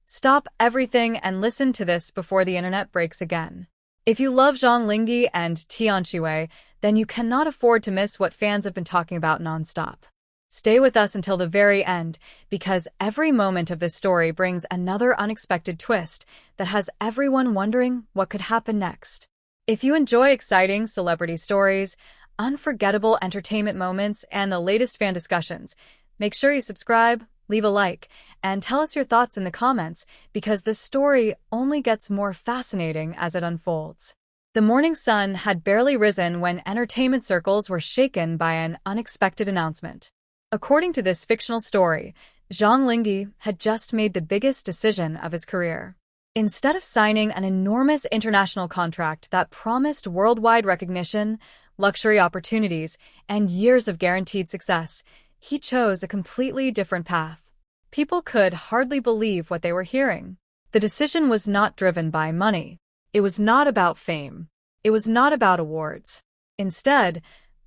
Stop everything and listen to this before the internet breaks again. If you love Zhang Linghe and Tian Xiwei, then you cannot afford to miss what fans have been talking about nonstop. Stay with us until the very end, because every moment of this story brings another unexpected twist that has everyone wondering what could happen next. If you enjoy exciting celebrity stories, unforgettable entertainment moments, and the latest fan discussions, make sure you subscribe, leave a like, and tell us your thoughts in the comments, because this story only gets more fascinating as it unfolds. The morning sun had barely risen when entertainment circles were shaken by an unexpected announcement. According to this fictional story, Zhang Linghe had just made the biggest decision of his career. Instead of signing an enormous international contract that promised worldwide recognition, luxury opportunities, and years of guaranteed success, he chose a completely different path. People could hardly believe what they were hearing. The decision was not driven by money. It was not about fame. It was not about awards. Instead,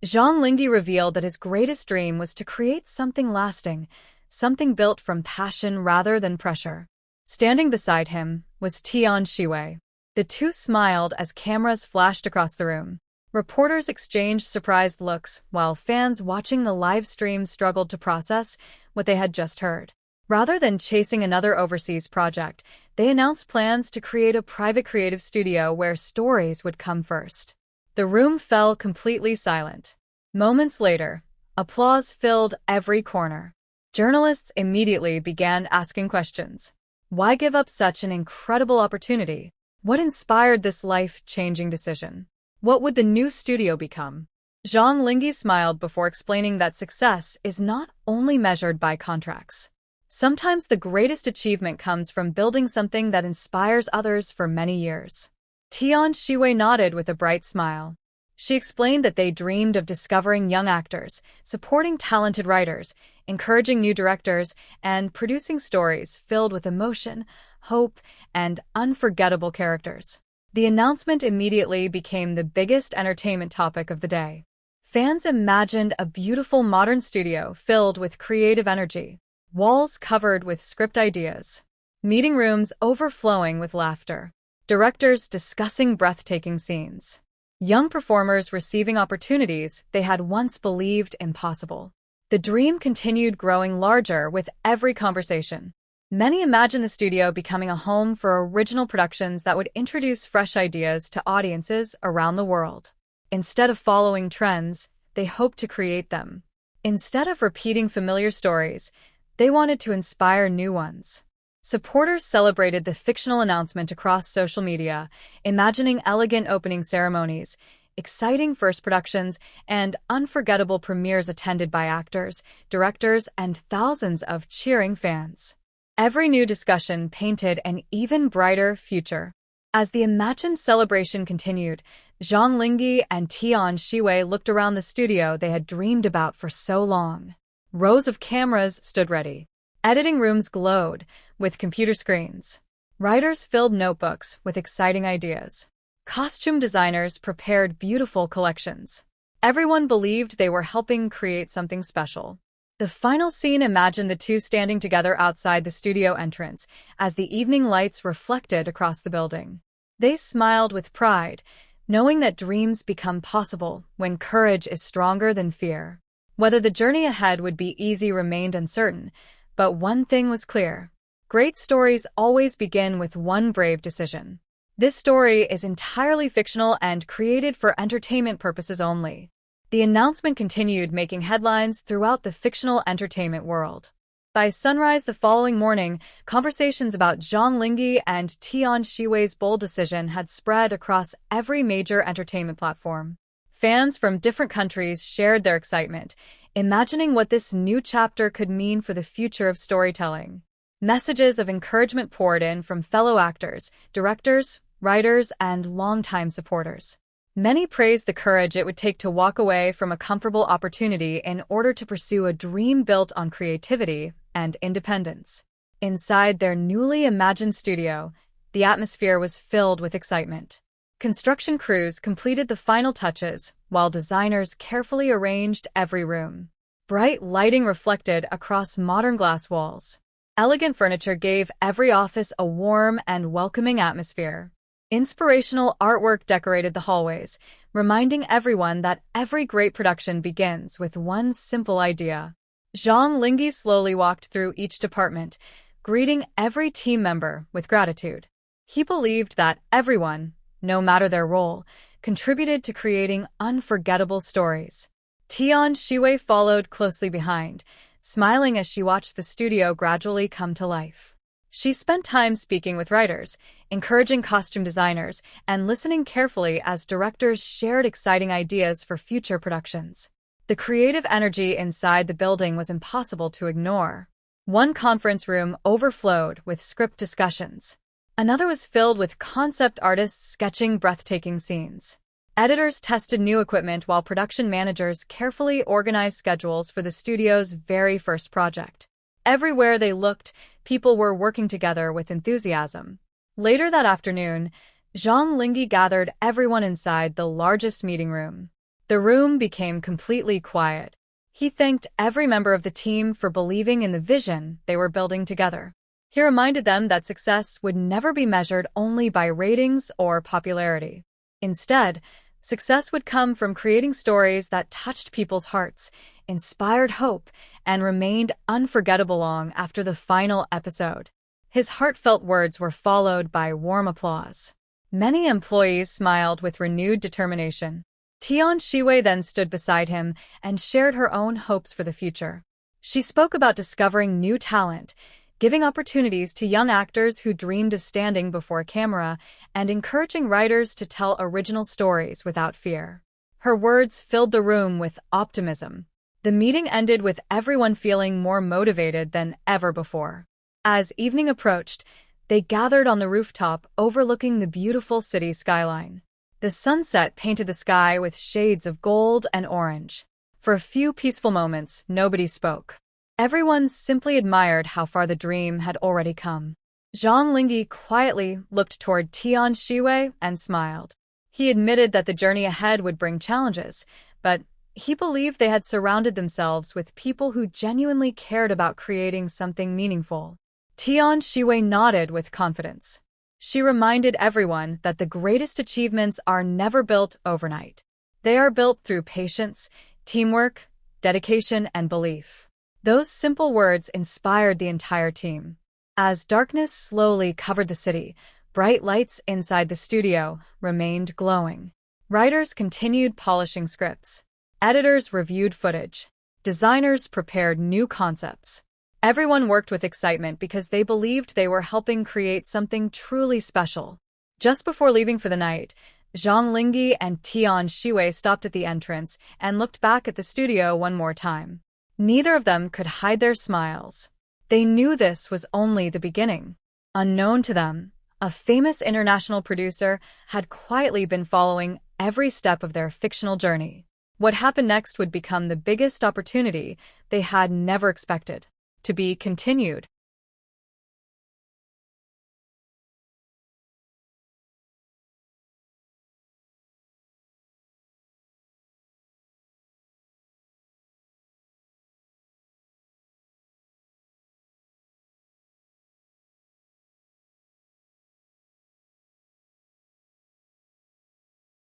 Zhang Linghe revealed that his greatest dream was to create something lasting, something built from passion rather than pressure. Standing beside him was Tian Xiwei. The two smiled as cameras flashed across the room. Reporters exchanged surprised looks, while fans watching the live stream struggled to process what they had just heard. Rather than chasing another overseas project, they announced plans to create a private creative studio where stories would come first. The room fell completely silent. Moments later, applause filled every corner. Journalists immediately began asking questions. Why give up such an incredible opportunity? What inspired this life-changing decision? What would the new studio become? Zhang Linghe smiled before explaining that success is not only measured by contracts. Sometimes the greatest achievement comes from building something that inspires others for many years. Tian Xiwei nodded with a bright smile. She explained that they dreamed of discovering young actors, supporting talented writers, encouraging new directors, and producing stories filled with emotion, hope, and unforgettable characters. The announcement immediately became the biggest entertainment topic of the day. Fans imagined a beautiful modern studio filled with creative energy, walls covered with script ideas, meeting rooms overflowing with laughter, directors discussing breathtaking scenes, young performers receiving opportunities they had once believed impossible. The dream continued growing larger with every conversation. Many imagined the studio becoming a home for original productions that would introduce fresh ideas to audiences around the world. Instead of following trends, they hoped to create them. Instead of repeating familiar stories, they wanted to inspire new ones. Supporters celebrated the fictional announcement across social media, imagining elegant opening ceremonies, exciting first productions, and unforgettable premieres attended by actors, directors, and thousands of cheering fans. Every new discussion painted an even brighter future. As the imagined celebration continued, Zhang Linghe and Tian Xiwei looked around the studio they had dreamed about for so long. Rows of cameras stood ready. Editing rooms glowed with computer screens. Writers filled notebooks with exciting ideas. Costume designers prepared beautiful collections. Everyone believed they were helping create something special. The final scene imagined the two standing together outside the studio entrance as the evening lights reflected across the building. They smiled with pride, knowing that dreams become possible when courage is stronger than fear. Whether the journey ahead would be easy remained uncertain, but one thing was clear. Great stories always begin with one brave decision. This story is entirely fictional and created for entertainment purposes only. The announcement continued making headlines throughout the fictional entertainment world. By sunrise the following morning, conversations about Zhang Linghe and Tian Xiwei's bold decision had spread across every major entertainment platform. Fans from different countries shared their excitement, imagining what this new chapter could mean for the future of storytelling. Messages of encouragement poured in from fellow actors, directors, writers, and longtime supporters. Many praised the courage it would take to walk away from a comfortable opportunity in order to pursue a dream built on creativity and independence. Inside their newly imagined studio, the atmosphere was filled with excitement. Construction crews completed the final touches, while designers carefully arranged every room. Bright lighting reflected across modern glass walls. Elegant furniture gave every office a warm and welcoming atmosphere. Inspirational artwork decorated the hallways, reminding everyone that every great production begins with one simple idea. Zhang Linghe slowly walked through each department, greeting every team member with gratitude. He believed that everyone, no matter their role, contributed to creating unforgettable stories. Tian Xiwei followed closely behind, smiling as she watched the studio gradually come to life. She spent time speaking with writers, encouraging costume designers, and listening carefully as directors shared exciting ideas for future productions. The creative energy inside the building was impossible to ignore. One conference room overflowed with script discussions. Another was filled with concept artists sketching breathtaking scenes. Editors tested new equipment while production managers carefully organized schedules for the studio's very first project. Everywhere they looked, people were working together with enthusiasm. Later that afternoon, Zhang Linghe gathered everyone inside the largest meeting room. The room became completely quiet. He thanked every member of the team for believing in the vision they were building together. He reminded them that success would never be measured only by ratings or popularity. Instead, success would come from creating stories that touched people's hearts, inspired hope, and remained unforgettable long after the final episode. His heartfelt words were followed by warm applause. Many employees smiled with renewed determination. Tian Xiwei then stood beside him and shared her own hopes for the future. She spoke about discovering new talent, giving opportunities to young actors who dreamed of standing before a camera, and encouraging writers to tell original stories without fear. Her words filled the room with optimism. The meeting ended with everyone feeling more motivated than ever before. As evening approached, they gathered on the rooftop overlooking the beautiful city skyline. The sunset painted the sky with shades of gold and orange. For a few peaceful moments, nobody spoke. Everyone simply admired how far the dream had already come. Zhang Linghe quietly looked toward Tian Xiwei and smiled. He admitted that the journey ahead would bring challenges, but he believed they had surrounded themselves with people who genuinely cared about creating something meaningful. Tian Xiwei nodded with confidence. She reminded everyone that the greatest achievements are never built overnight. They are built through patience, teamwork, dedication, and belief. Those simple words inspired the entire team. As darkness slowly covered the city, bright lights inside the studio remained glowing. Writers continued polishing scripts. Editors reviewed footage. Designers prepared new concepts. Everyone worked with excitement because they believed they were helping create something truly special. Just before leaving for the night, Zhang Linghe and Tian Xiwei stopped at the entrance and looked back at the studio one more time. Neither of them could hide their smiles. They knew this was only the beginning. Unknown to them, a famous international producer had quietly been following every step of their fictional journey. What happened next would become the biggest opportunity they had never expected. To be continued.